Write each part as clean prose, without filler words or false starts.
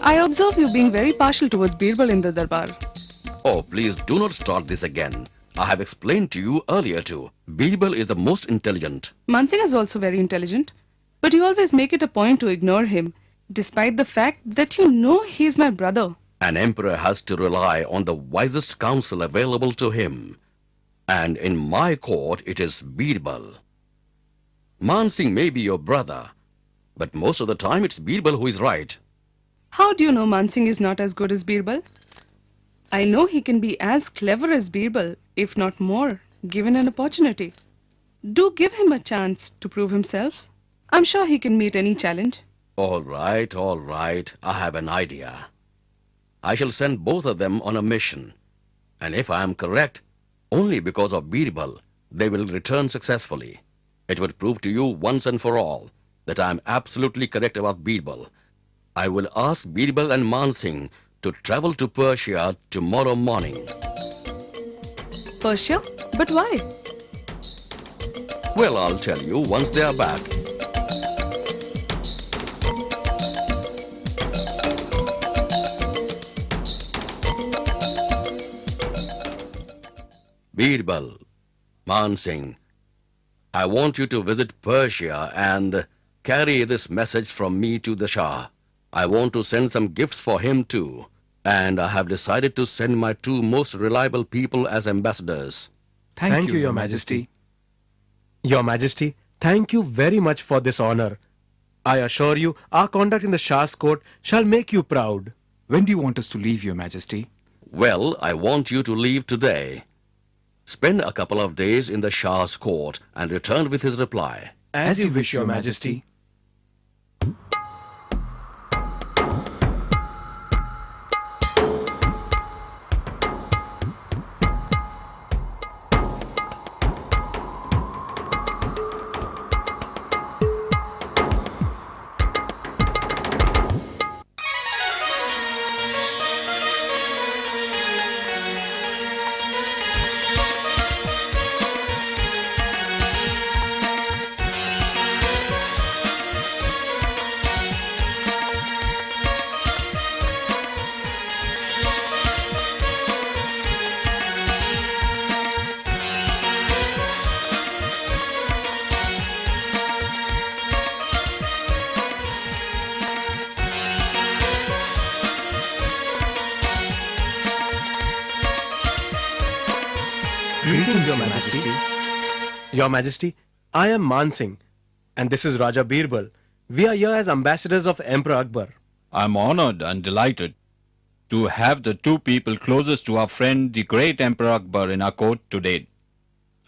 I observe you being very partial towards Birbal in the Darbar. Oh, please do not start this again. I have explained to you earlier too. Birbal is the most intelligent. Mansingh is also very intelligent, but you always make it a point to ignore him, despite the fact that you know he is my brother. An emperor has to rely on the wisest counsel available to him. And in my court, it is Birbal. Mansingh may be your brother, but most of the time it's Birbal who is right. How do you know Mansingh is not as good as Birbal? I know he can be as clever as Birbal, if not more, given an opportunity. Do give him a chance to prove himself. I'm sure he can meet any challenge. All right, I have an idea. I shall send both of them on a mission. And if I am correct, only because of Birbal, they will return successfully. It would prove to you once and for all that I am absolutely correct about Birbal. I will ask Birbal and Mansingh to travel to Persia tomorrow morning. Persia? But why? Well, I'll tell you once they are back. Birbal, Mansingh, I want you to visit Persia and carry this message from me to the Shah. I want to send some gifts for him too. And I have decided to send my two most reliable people as ambassadors. Thank you, Your Majesty. Your Majesty, thank you very much for this honor. I assure you, our conduct in the Shah's court shall make you proud. When do you want us to leave, Your Majesty? Well, I want you to leave today. Spend a couple of days in the Shah's court and return with his reply. As you wish, Your Majesty. Greetings, Your Majesty. Your Majesty, I am Mansingh, and this is Raja Birbal. We are here as ambassadors of Emperor Akbar. I'm honored and delighted to have the two people closest to our friend, the great Emperor Akbar, in our court today.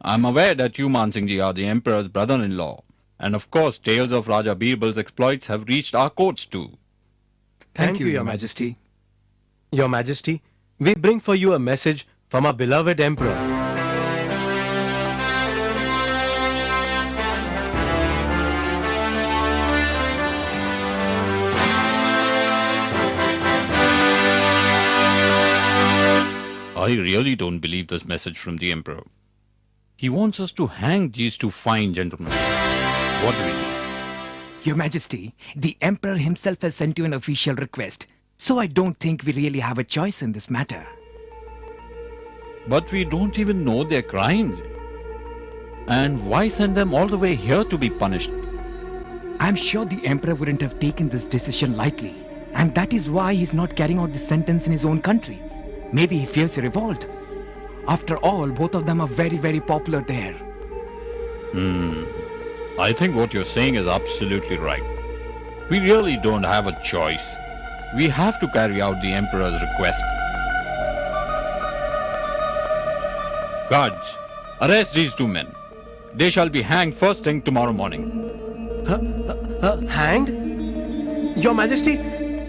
I'm aware that you, Mansingh ji, are the Emperor's brother-in-law, and of course, tales of Raja Birbal's exploits have reached our courts too. Thank you, Your Majesty. Your Majesty, we bring for you a message from our beloved Emperor. I really don't believe this message from the Emperor. He wants us to hang these two fine gentlemen. What do we do? Your Majesty, the Emperor himself has sent you an official request, so I don't think we really have a choice in this matter. But we don't even know their crimes. And why send them all the way here to be punished? I'm sure the Emperor wouldn't have taken this decision lightly, and that is why he's not carrying out the sentence in his own country. Maybe he fears a revolt. After all, both of them are very, very popular there. I think what you're saying is absolutely right. We really don't have a choice. We have to carry out the Emperor's request. Guards, arrest these two men. They shall be hanged first thing tomorrow morning. Hanged? Your Majesty,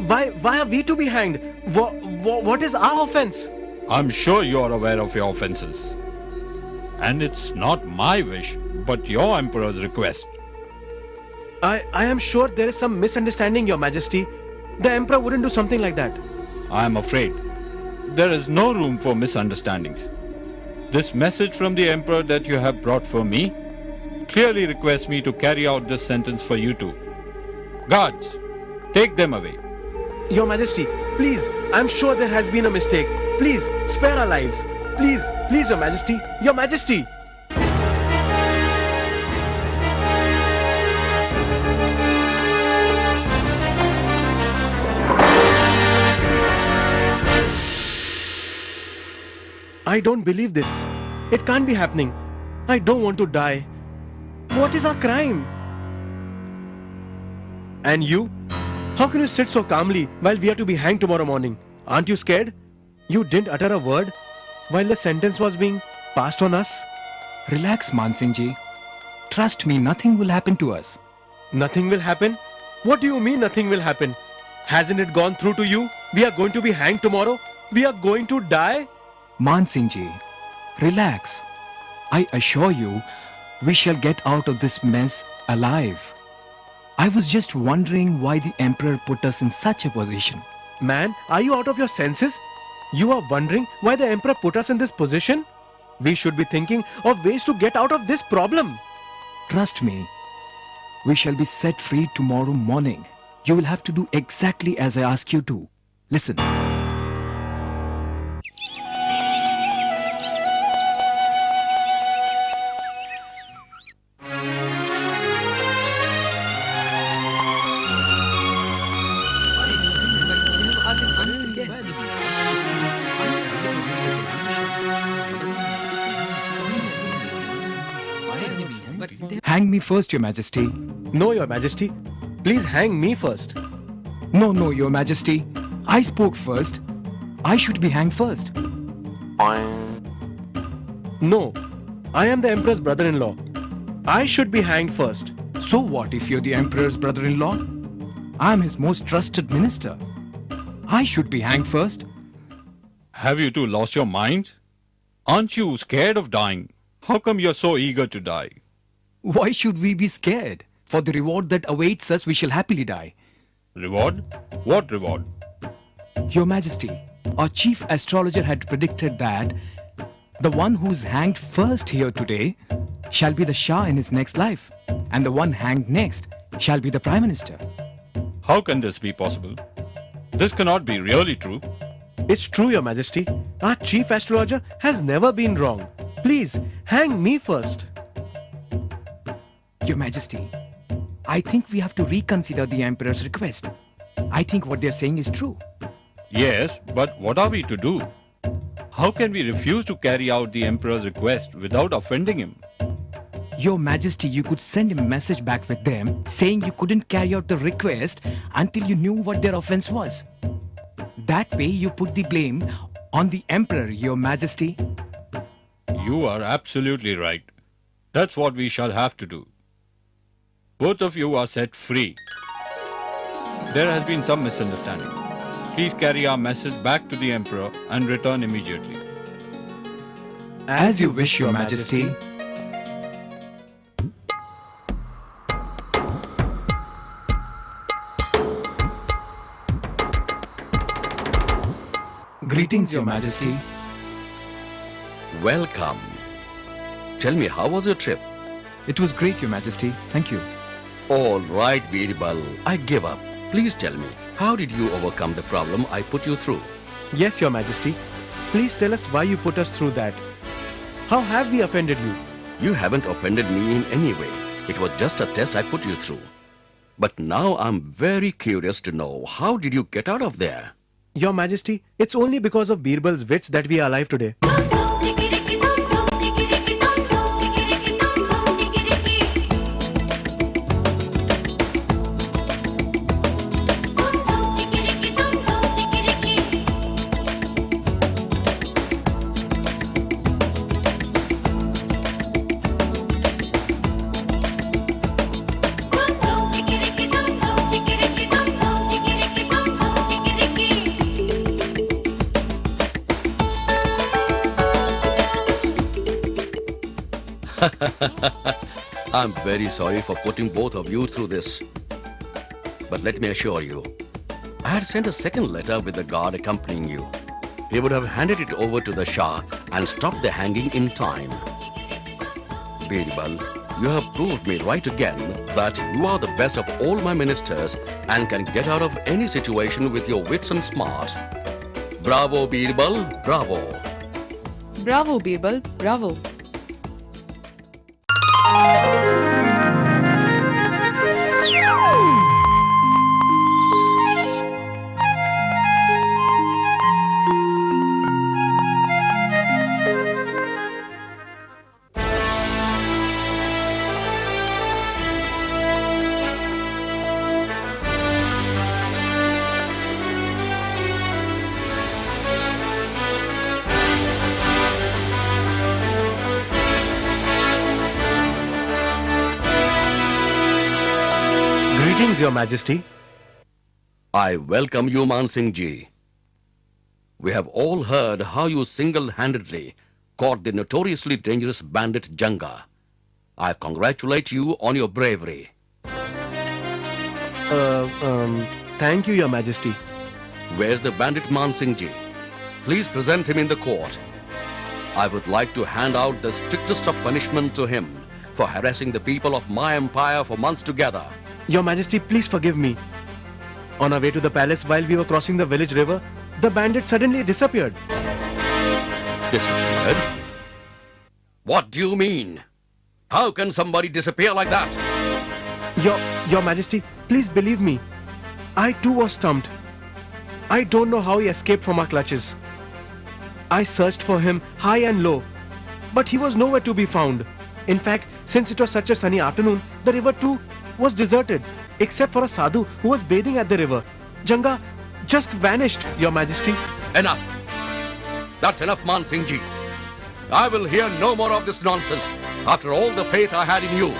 why are we to be hanged? What is our offense? I'm sure you're aware of your offenses. And it's not my wish, but your Emperor's request. I am sure there is some misunderstanding, Your Majesty. The Emperor wouldn't do something like that. I'm afraid there is no room for misunderstandings. This message from the Emperor that you have brought for me clearly requests me to carry out this sentence for you two. Guards, take them away. Your Majesty, please, I'm sure there has been a mistake. Please, spare our lives. Please, please, Your Majesty. Your Majesty. I don't believe this. It can't be happening. I don't want to die. What is our crime? And you? How can you sit so calmly while we are to be hanged tomorrow morning? Aren't you scared? You didn't utter a word while the sentence was being passed on us? Relax, Mansingh ji. Trust me, nothing will happen to us. Nothing will happen? What do you mean nothing will happen? Hasn't it gone through to you? We are going to be hanged tomorrow? We are going to die? Mansingh ji, relax. I assure you, we shall get out of this mess alive. I was just wondering why the Emperor put us in such a position. Man, are you out of your senses? You are wondering why the Emperor put us in this position? We should be thinking of ways to get out of this problem. Trust me, we shall be set free tomorrow morning. You will have to do exactly as I ask you to. Listen. Hang me first, Your Majesty. No, Your Majesty. Please hang me first. No, Your Majesty. I spoke first. I should be hanged first. No, I am the Emperor's brother-in-law. I should be hanged first. So what if you're the Emperor's brother-in-law? I'm his most trusted minister. I should be hanged first. Have you two lost your minds? Aren't you scared of dying? How come you're so eager to die? Why should we be scared? For the reward that awaits us, we shall happily die. Reward? What reward? Your Majesty, our chief astrologer had predicted that the one who's hanged first here today shall be the Shah in his next life, and the one hanged next shall be the Prime Minister. How can this be possible? This cannot be really true. It's true, Your Majesty. Our chief astrologer has never been wrong. Please, hang me first. Your Majesty, I think we have to reconsider the Emperor's request. I think what they're saying is true. Yes, but what are we to do? How can we refuse to carry out the Emperor's request without offending him? Your Majesty, you could send a message back with them saying you couldn't carry out the request until you knew what their offense was. That way you put the blame on the Emperor, Your Majesty. You are absolutely right. That's what we shall have to do. Both of you are set free. There has been some misunderstanding. Please carry our message back to the Emperor and return immediately. As you wish, Your Majesty. Greetings, Your Majesty. Welcome. Tell me, how was your trip? It was great, Your Majesty. Thank you. All right, Birbal, I give up. Please tell me, how did you overcome the problem I put you through? Yes, Your Majesty. Please tell us why you put us through that. How have we offended you? You haven't offended me in any way. It was just a test I put you through. But now I'm very curious to know, how did you get out of there? Your Majesty, it's only because of Birbal's wits that we are alive today. I'm very sorry for putting both of you through this. But let me assure you, I had sent a second letter with the guard accompanying you. He would have handed it over to the Shah and stopped the hanging in time. Birbal, You have proved me right again that you are the best of all my ministers and can get out of any situation with your wits and smarts. Bravo, Birbal, bravo. Bravo, Birbal, bravo. Greetings, Your Majesty. I welcome you, Man Singh Ji. We have all heard how you single-handedly caught the notoriously dangerous bandit Janga. I congratulate you on your bravery. Thank you, Your Majesty. Where's the bandit Man Singh Ji? Please present him in the court. I would like to hand out the strictest of punishment to him for harassing the people of my empire for months together. Your Majesty, please forgive me. On our way to the palace while we were crossing the village river, the bandit suddenly disappeared. Disappeared? What do you mean? How can somebody disappear like that? Your Majesty, please believe me. I too was stumped. I don't know how he escaped from our clutches. I searched for him high and low, but he was nowhere to be found. In fact, since it was such a sunny afternoon, the river too was deserted, except for a sadhu who was bathing at the river. Janga just vanished, Your Majesty. Enough. That's enough, Man Singh Ji. I will hear no more of this nonsense after all the faith I had in you.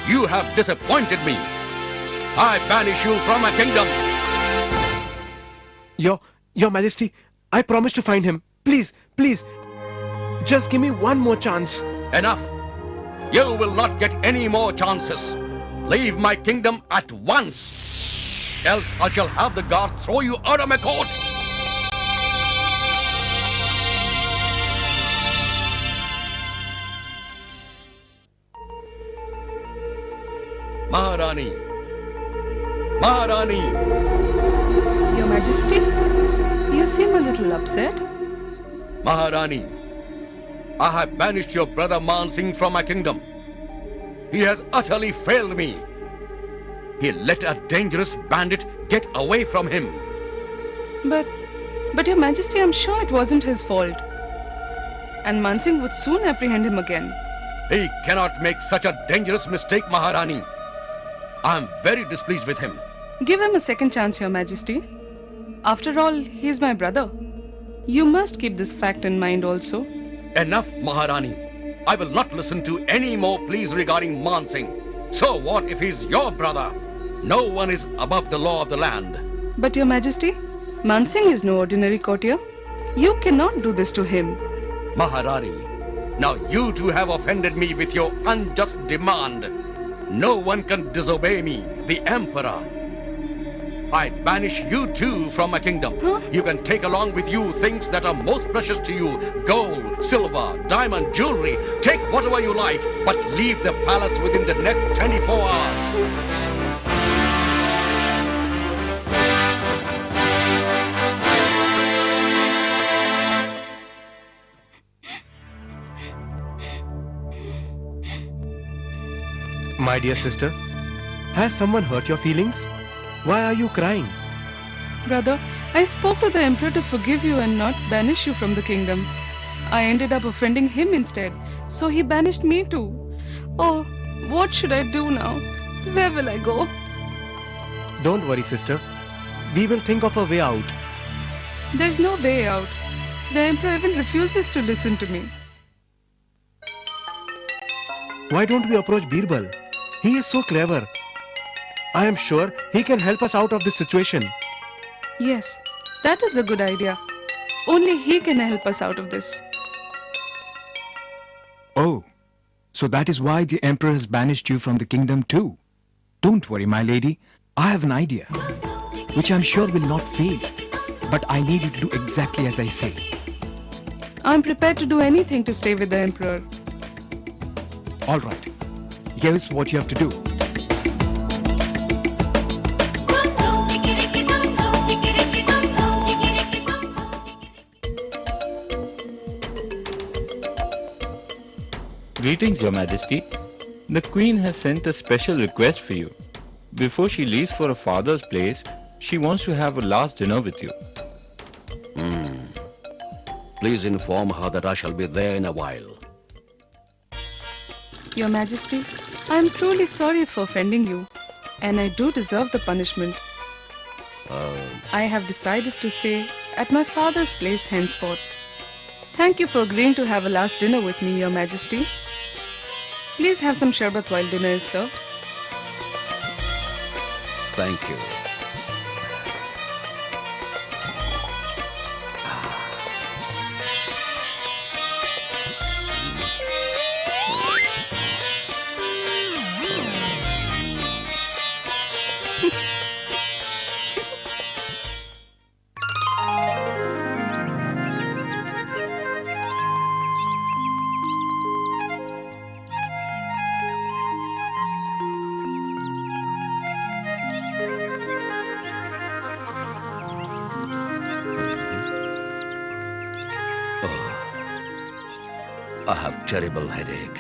You have disappointed me. I banish you from my kingdom. Your Majesty, I promise to find him. Please, just give me one more chance. Enough. You will not get any more chances. Leave my kingdom at once. Else I shall have the guards throw you out of my court. Maharani. Maharani. Your Majesty, you seem a little upset. Maharani, I have banished your brother Man Singh from my kingdom. He has utterly failed me. He let a dangerous bandit get away from him. But Your Majesty, I'm sure it wasn't his fault. And Man Singh would soon apprehend him again. He cannot make such a dangerous mistake, Maharani. I am very displeased with him. Give him a second chance, Your Majesty. After all, he is my brother. You must keep this fact in mind also. Enough, Maharani. I will not listen to any more pleas regarding Man Singh. So what if he's your brother? No one is above the law of the land. But Your Majesty, Man Singh is no ordinary courtier. You cannot do this to him. Maharani, now you two have offended me with your unjust demand. No one can disobey me, the emperor. I banish you too from my kingdom. Huh? You can take along with you things that are most precious to you. Gold, silver, diamond, jewelry. Take whatever you like, but leave the palace within the next 24 hours. My dear sister, has someone hurt your feelings? Why are you crying? Brother, I spoke to the emperor to forgive you and not banish you from the kingdom. I ended up offending him instead, so he banished me too. Oh, what should I do now? Where will I go? Don't worry, sister. We will think of a way out. There's no way out. The emperor even refuses to listen to me. Why don't we approach Birbal? He is so clever. I am sure he can help us out of this situation. Yes, that is a good idea. Only he can help us out of this. Oh, so that is why the emperor has banished you from the kingdom too. Don't worry, my lady. I have an idea, which I'm sure will not fail. But I need you to do exactly as I say. I'm prepared to do anything to stay with the emperor. All right. Here's what you have to do. Greetings, Your Majesty. The Queen has sent a special request for you. Before she leaves for her father's place, she wants to have a last dinner with you. Please inform her that I shall be there in a while. Your Majesty, I am truly sorry for offending you, and I do deserve the punishment. I have decided to stay at my father's place henceforth. Thank you for agreeing to have a last dinner with me, Your Majesty. Please have some sharbat while dinner is served. Thank you. I have terrible headache.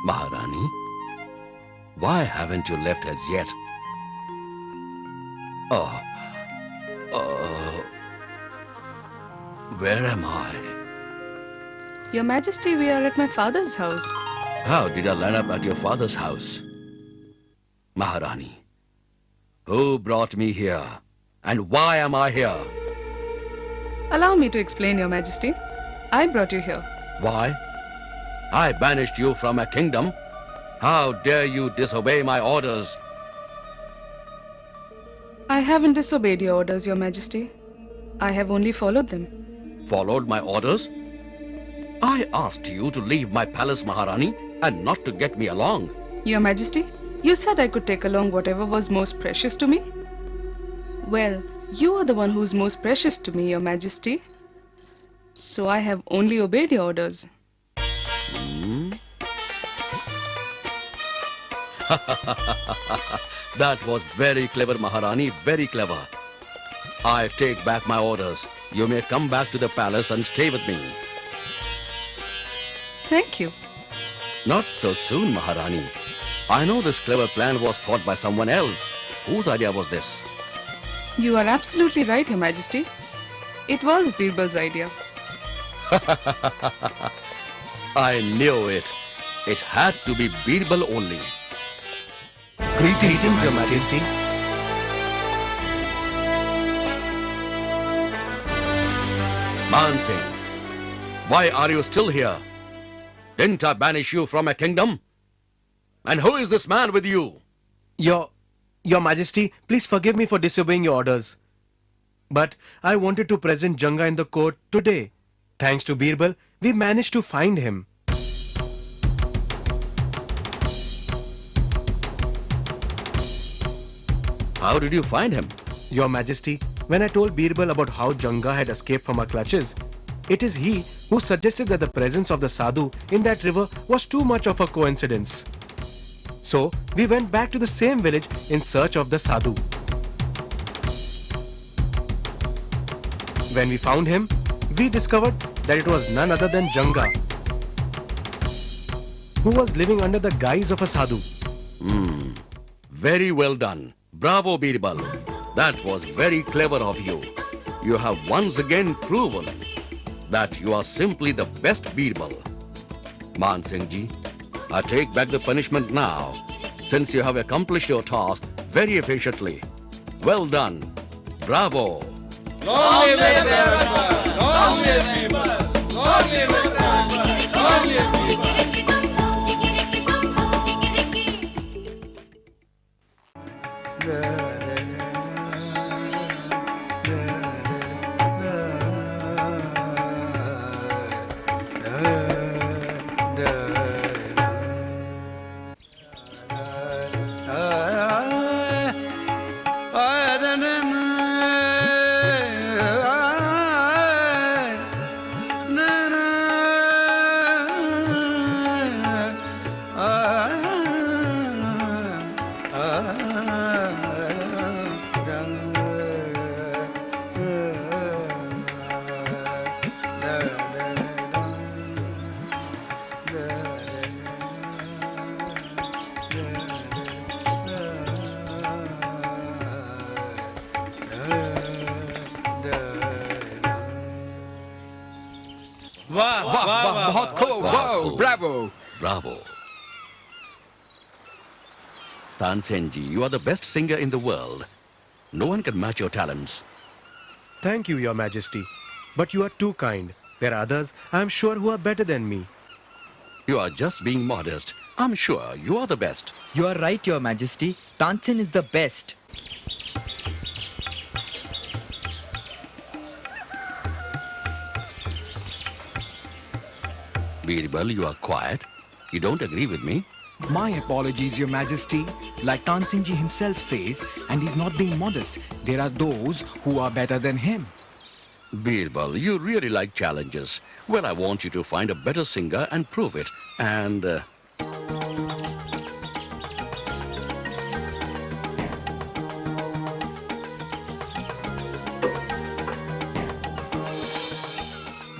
Maharani, why haven't you left as yet? Where am I? Your Majesty, we are at my father's house. How did I land up at your father's house? Maharani, who brought me here? And why am I here? Allow me to explain, Your Majesty. I brought you here. Why? I banished you from a kingdom. How dare you disobey my orders? I haven't disobeyed your orders, Your Majesty. I have only followed them. Followed my orders? I asked you to leave my palace, Maharani, and not to get me along. Your Majesty, you said I could take along whatever was most precious to me. Well, you are the one who's most precious to me, Your Majesty. So I have only obeyed your orders. That was very clever, Maharani, very clever. I take back my orders. You may come back to the palace and stay with me. Thank you. Not so soon, Maharani. I know this clever plan was thought by someone else. Whose idea was this? You are absolutely right, Your Majesty. It was Birbal's idea. I knew it. It had to be Birbal only. Greetings, Your Majesty. Man Singh, why are you still here? Didn't I banish you from a kingdom? And who is this man with you? Your Majesty, please forgive me for disobeying your orders. But I wanted to present Janga in the court today. Thanks to Birbal, we managed to find him. How did you find him? Your Majesty, when I told Birbal about how Janga had escaped from our clutches, it is he who suggested that the presence of the sadhu in that river was too much of a coincidence. So, we went back to the same village in search of the sadhu. When we found him, we discovered that it was none other than Janga, who was living under the guise of a sadhu. Very well done. Bravo, Birbal. That was very clever of you. You have once again proven that you are simply the best Birbal. Man Singh ji, I take back the punishment now, since you have accomplished your task very efficiently. Well done. Bravo. वाह वाह वाह बहुत खूब Wow. Bravo Bravo. Tansenji, you are the best singer in the world. No one can match your talents. Thank you, Your Majesty. But you are too kind. There are others, I am sure, who are better than me. You are just being modest. I'm sure you are the best. You are right, Your Majesty. Tansen is the best. Birbal, you are quiet. You don't agree with me? My apologies, Your Majesty. Like Tansen ji himself says, and he's not being modest, there are those who are better than him. Birbal, you really like challenges. Well, I want you to find a better singer and prove it. And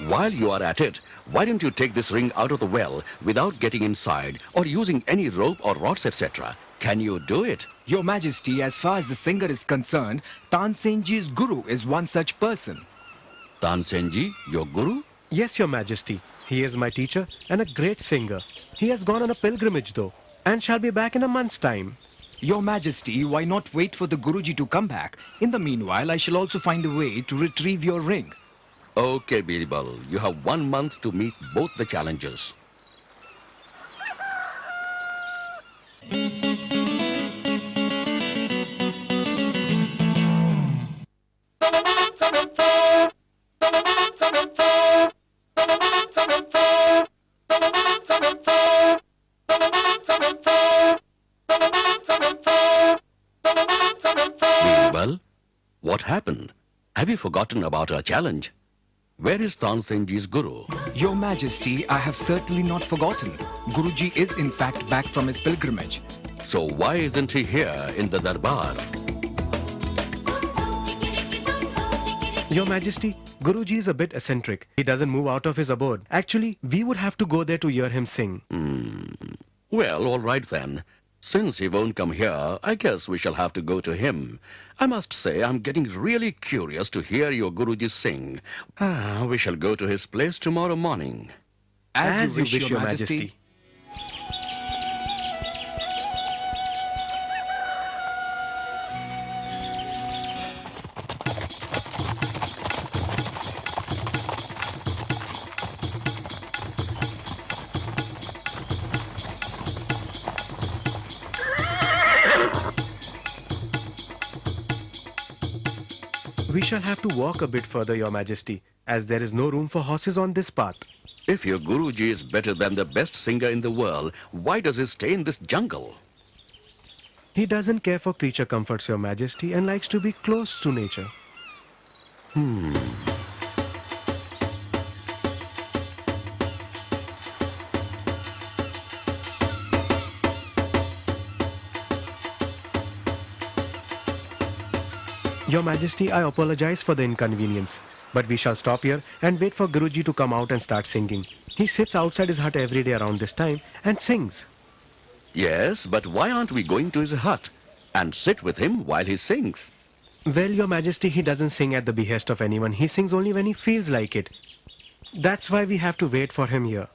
while you are at it, why don't you take this ring out of the well without getting inside or using any rope or rods, etc.? Can you do it? Your Majesty, as far as the singer is concerned, Tansen ji's guru is one such person. Tansenji, your guru? Yes, Your Majesty. He is my teacher and a great singer. He has gone on a pilgrimage, though, and shall be back in a month's time. Your Majesty, why not wait for the Guruji to come back? In the meanwhile, I shall also find a way to retrieve your ring. Okay, Birbal, you have 1 month to meet both the challenges. Birbal, what happened? Have you forgotten about our challenge? Where is Tansenji's guru? Your Majesty, I have certainly not forgotten. Guruji is in fact back from his pilgrimage. So why isn't he here in the darbar? Your Majesty, Guruji is a bit eccentric. He doesn't move out of his abode. Actually, we would have to go there to hear him sing. Well, all right then. Since he won't come here, I guess we shall have to go to him. I must say, I'm getting really curious to hear your Guruji sing. We shall go to his place tomorrow morning. As you wish, Your Majesty. We shall have to walk a bit further, Your Majesty, as there is no room for horses on this path. If your Guruji is better than the best singer in the world, why does he stay in this jungle? He doesn't care for creature comforts, Your Majesty, and likes to be close to nature. Your Majesty, I apologize for the inconvenience, but we shall stop here and wait for Guruji to come out and start singing. He sits outside his hut every day around this time and sings. Yes, but why aren't we going to his hut and sit with him while he sings? Well, Your Majesty, he doesn't sing at the behest of anyone. He sings only when he feels like it. That's why we have to wait for him here.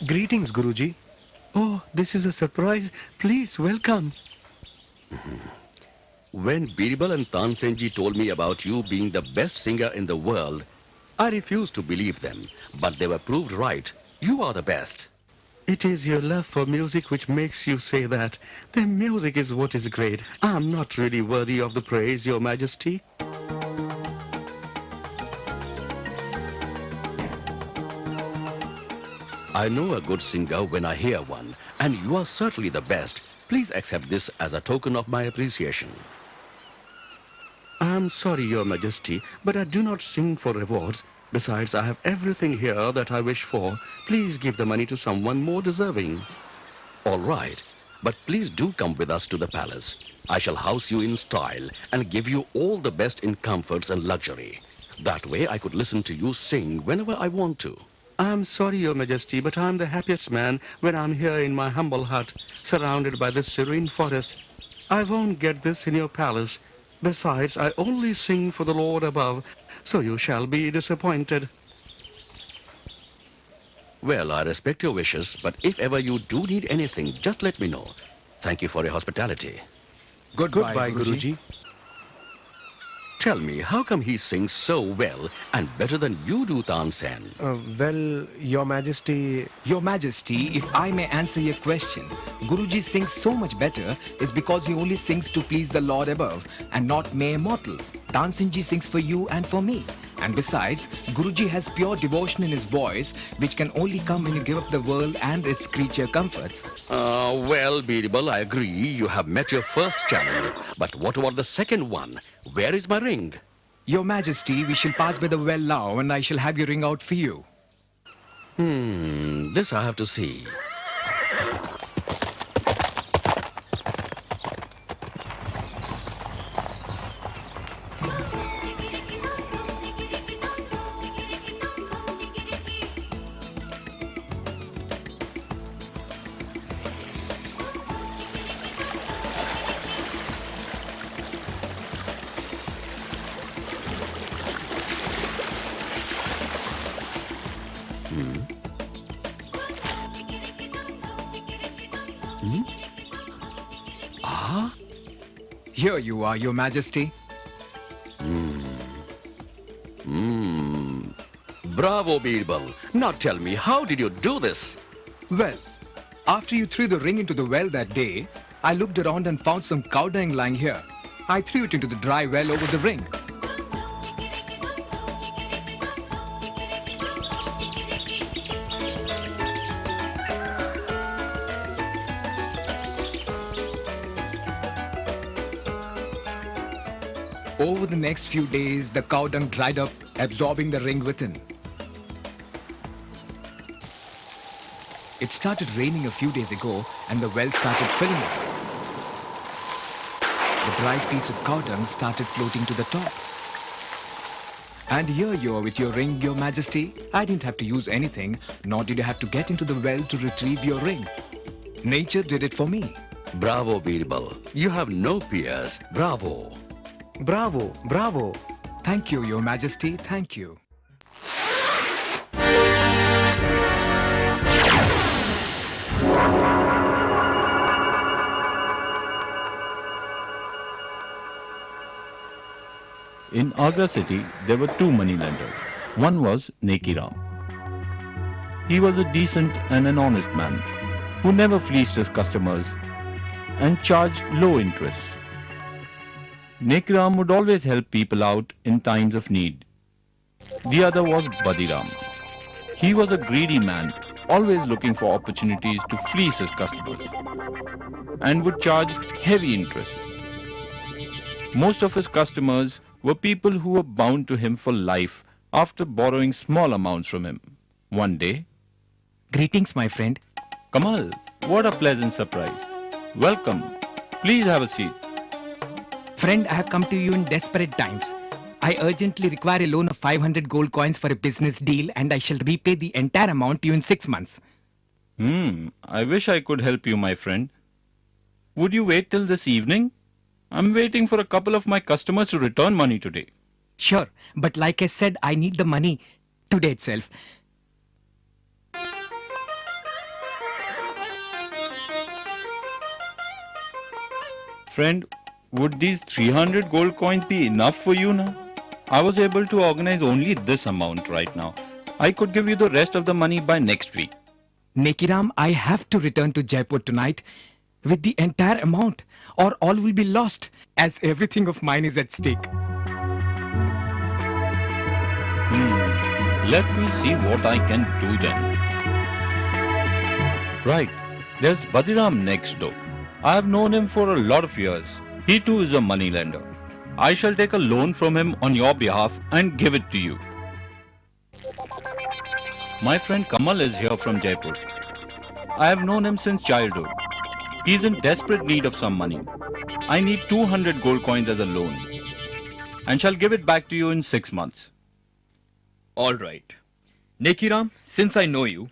Greetings, Guruji. Oh, this is a surprise. Please, welcome. When Birbal and Tansenji told me about you being the best singer in the world, I refused to believe them, but they were proved right. You are the best. It is your love for music which makes you say that. The music is what is great. I'm not really worthy of the praise, Your Majesty. I know a good singer when I hear one, and you are certainly the best. Please accept this as a token of my appreciation. I'm sorry, Your Majesty, but I do not sing for rewards. Besides, I have everything here that I wish for. Please give the money to someone more deserving. All right, but please do come with us to the palace. I shall house you in style and give you all the best in comforts and luxury. That way I could listen to you sing whenever I want to. I'm sorry, Your Majesty, but I'm the happiest man when I'm here in my humble hut, surrounded by this serene forest. I won't get this in your palace. Besides, I only sing for the Lord above, so you shall be disappointed. Well, I respect your wishes, but if ever you do need anything, just let me know. Thank you for your hospitality. Goodbye, Guruji. Tell me, how come he sings so well and better than you do, Tansen? Well, Your Majesty... Your Majesty, if I may answer your question, Guruji sings so much better is because he only sings to please the Lord above and not mere mortals. Tansenji sings for you and for me. And besides, Guruji has pure devotion in his voice, which can only come when you give up the world and its creature comforts. Well, Birbal, I agree. You have met your first challenge. But what about the second one? Where is my ring? Your Majesty, we shall pass by the well now and I shall have your ring out for you. This I have to see. Here you are, Your Majesty. Bravo, Birbal. Now tell me, how did you do this? Well, after you threw the ring into the well that day, I looked around and found some cow dung lying here. I threw it into the dry well over the ring. Over the next few days, the cow dung dried up, absorbing the ring within. It started raining a few days ago, and the well started filling up. The dried piece of cow dung started floating to the top. And here you are with your ring, Your Majesty. I didn't have to use anything, nor did I have to get into the well to retrieve your ring. Nature did it for me. Bravo, Birbal. You have no peers. Bravo. Bravo, bravo. Thank you, Your Majesty. Thank you. In Agra city, there were two moneylenders. One was Nekiram. He was a decent and an honest man who never fleeced his customers and charged low interest. Nekiram would always help people out in times of need. The other was Badiram. He was a greedy man, always looking for opportunities to fleece his customers and would charge heavy interest. Most of his customers were people who were bound to him for life after borrowing small amounts from him. One day, Greetings, my friend. Kamal, what a pleasant surprise. Welcome. Please have a seat. Friend, I have come to you in desperate times. I urgently require a loan of 500 gold coins for a business deal and I shall repay the entire amount to you in 6 months. I wish I could help you, my friend. Would you wait till this evening? I'm waiting for a couple of my customers to return money today. Sure, but like I said, I need the money today itself. Friend, would these 300 gold coins be enough for you now? I was able to organize only this amount right now. I could give you the rest of the money by next week. Nekiram, I have to return to Jaipur tonight with the entire amount, or all will be lost, as everything of mine is at stake. Let me see what I can do then. Right, there's Badiram next door. I have known him for a lot of years. He too is a moneylender. I shall take a loan from him on your behalf and give it to you. My friend Kamal is here from Jaipur. I have known him since childhood. He is in desperate need of some money. I need 200 gold coins as a loan and shall give it back to you in 6 months. All right. Nekiram, since I know you,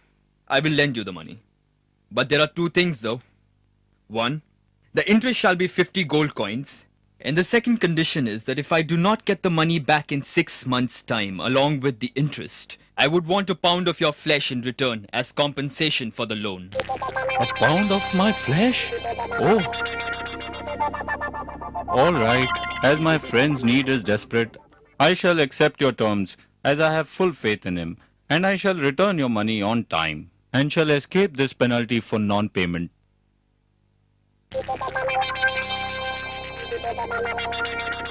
I will lend you the money. But there are two things though. One, the interest shall be 50 gold coins. And the second condition is that if I do not get the money back in 6 months' time along with the interest, I would want a pound of your flesh in return as compensation for the loan. A pound of my flesh? Oh. All right. As my friend's need is desperate, I shall accept your terms as I have full faith in him, and I shall return your money on time and shall escape this penalty for non-payment.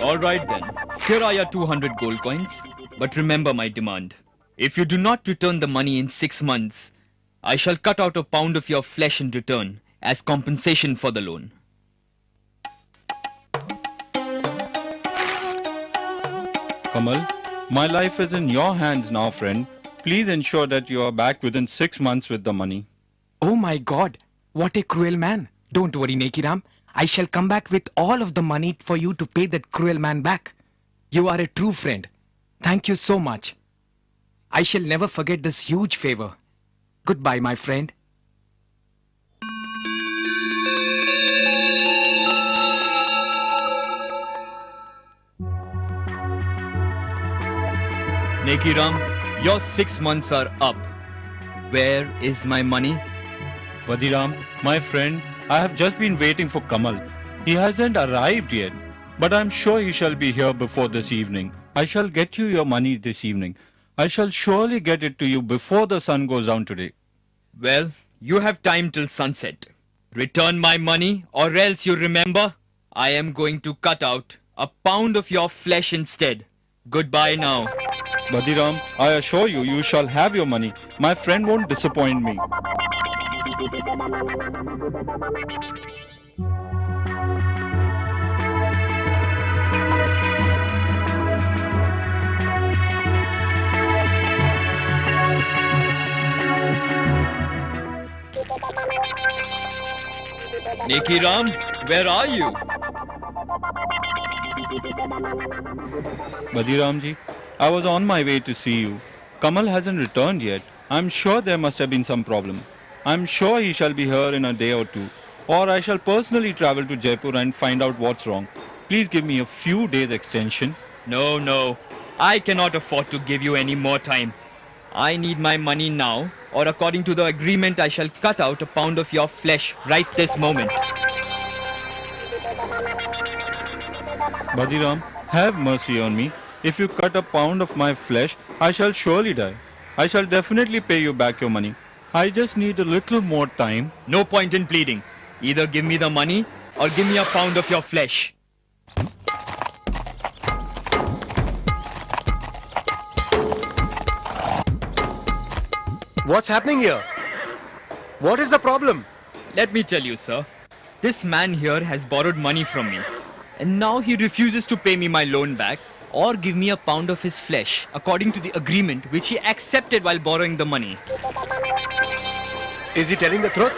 All right then. Here are your 200 gold coins. But remember my demand. If you do not return the money in 6 months, I shall cut out a pound of your flesh in return as compensation for the loan. Kamal, my life is in your hands now, friend. Please ensure that you are back within 6 months with the money. Oh my God, what a cruel man. Don't worry, Nekiram. I shall come back with all of the money for you to pay that cruel man back. You are a true friend. Thank you so much. I shall never forget this huge favor. Goodbye, my friend. Nekiram, your 6 months are up. Where is my money? Badiram, my friend, I have just been waiting for Kamal. He hasn't arrived yet, but I'm sure he shall be here before this evening. I shall get you your money this evening. I shall surely get it to you before the sun goes down today. Well, you have time till sunset. Return my money, or else you remember, I am going to cut out a pound of your flesh instead. Goodbye now. Badiram, I assure you, you shall have your money. My friend won't disappoint me. Nekiram, where are you? Badiramji, I was on my way to see you. Kamal hasn't returned yet. I'm sure there must have been some problem. I'm sure he shall be here in a day or two. Or I shall personally travel to Jaipur and find out what's wrong. Please give me a few days extension. No. I cannot afford to give you any more time. I need my money now, or according to the agreement, I shall cut out a pound of your flesh right this moment. Badiram, have mercy on me. If you cut a pound of my flesh, I shall surely die. I shall definitely pay you back your money. I just need a little more time. No point in pleading. Either give me the money or give me a pound of your flesh. What's happening here? What is the problem? Let me tell you, sir. This man here has borrowed money from me. And now he refuses to pay me my loan back or give me a pound of his flesh according to the agreement which he accepted while borrowing the money. Is he telling the truth?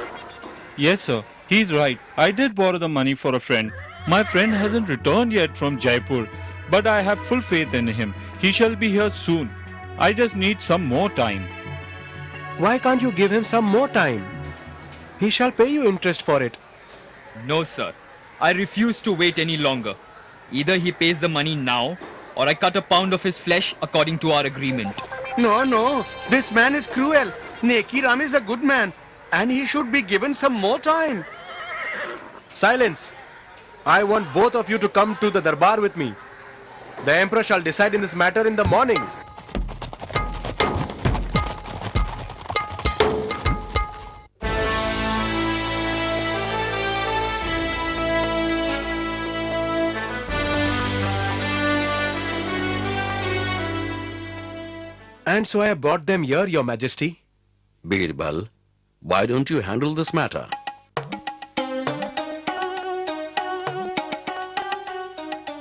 Yes, sir. He's right. I did borrow the money for a friend. My friend hasn't returned yet from Jaipur, but I have full faith in him. He shall be here soon. I just need some more time. Why can't you give him some more time? He shall pay you interest for it. No, sir. I refuse to wait any longer. Either he pays the money now or I cut a pound of his flesh according to our agreement. No. This man is cruel. Nekiram is a good man and he should be given some more time. Silence. I want both of you to come to the darbar with me. The emperor shall decide in this matter in the morning. And so I have brought them here, Your Majesty. Birbal, why don't you handle this matter?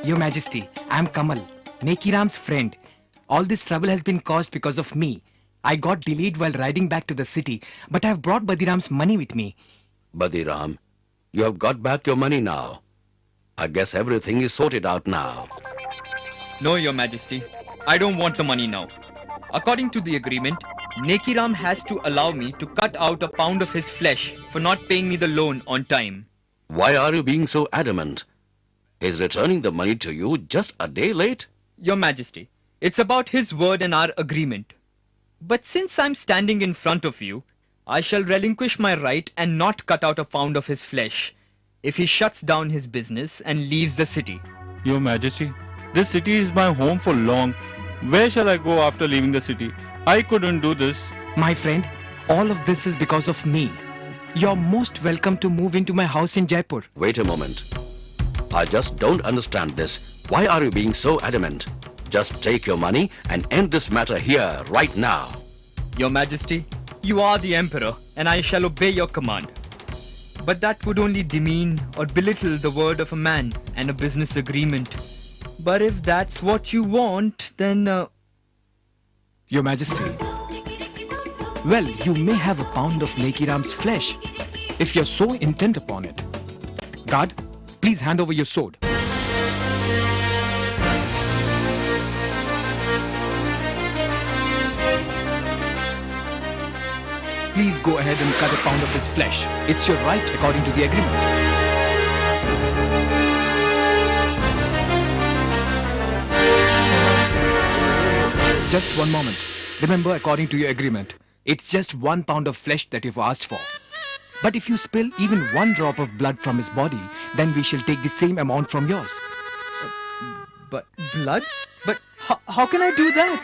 Your Majesty, I am Kamal, Nekiram's friend. All this trouble has been caused because of me. I got delayed while riding back to the city, but I have brought Badiram's money with me. Badiram, you have got back your money now. I guess everything is sorted out now. No, Your Majesty. I don't want the money now. According to the agreement, Nekiram has to allow me to cut out a pound of his flesh for not paying me the loan on time. Why are you being so adamant? Is returning the money to you just a day late? Your Majesty, it's about his word and our agreement. But since I'm standing in front of you, I shall relinquish my right and not cut out a pound of his flesh if he shuts down his business and leaves the city. Your Majesty, this city is my home for long. Where shall I go after leaving the city? I couldn't do this. My friend, all of this is because of me. You're most welcome to move into my house in Jaipur. Wait a moment. I just don't understand this. Why are you being so adamant? Just take your money and end this matter here, right now. Your Majesty, you are the Emperor and I shall obey your command. But that would only demean or belittle the word of a man and a business agreement. But if that's what you want, then... Your Majesty, well, you may have a pound of Nekiram's flesh, if you're so intent upon it. Guard, please hand over your sword. Please go ahead and cut a pound of his flesh. It's your right according to the agreement. Just one moment. Remember, according to your agreement, it's just 1 pound of flesh that you've asked for. But if you spill even 1 drop of blood from his body, then we shall take the same amount from yours. But blood? But how can I do that?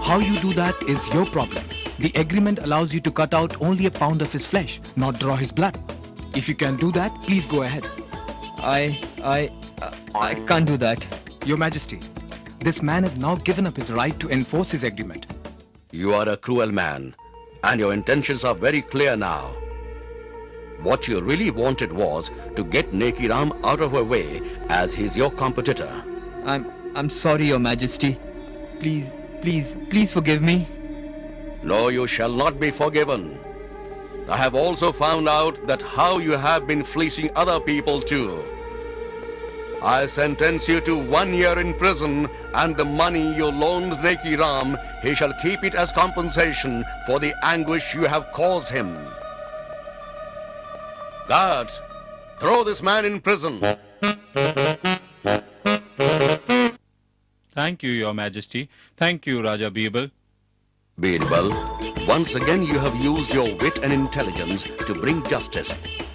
How you do that is your problem. The agreement allows you to cut out only a pound of his flesh, not draw his blood. If you can do that, please go ahead. I can't do that. Your Majesty, this man has now given up his right to enforce his agreement. You are a cruel man, and your intentions are very clear now. What you really wanted was to get Nekiram out of our way, as he's your competitor. I'm sorry, Your Majesty. Please forgive me. No, you shall not be forgiven. I have also found out that how you have been fleecing other people too. I sentence you to 1 year in prison, and the money you loaned Nekiram, he shall keep it as compensation for the anguish you have caused him. Guards, throw this man in prison. Thank you, Your Majesty. Thank you, Raja Birbal. Birbal, once again you have used your wit and intelligence to bring justice.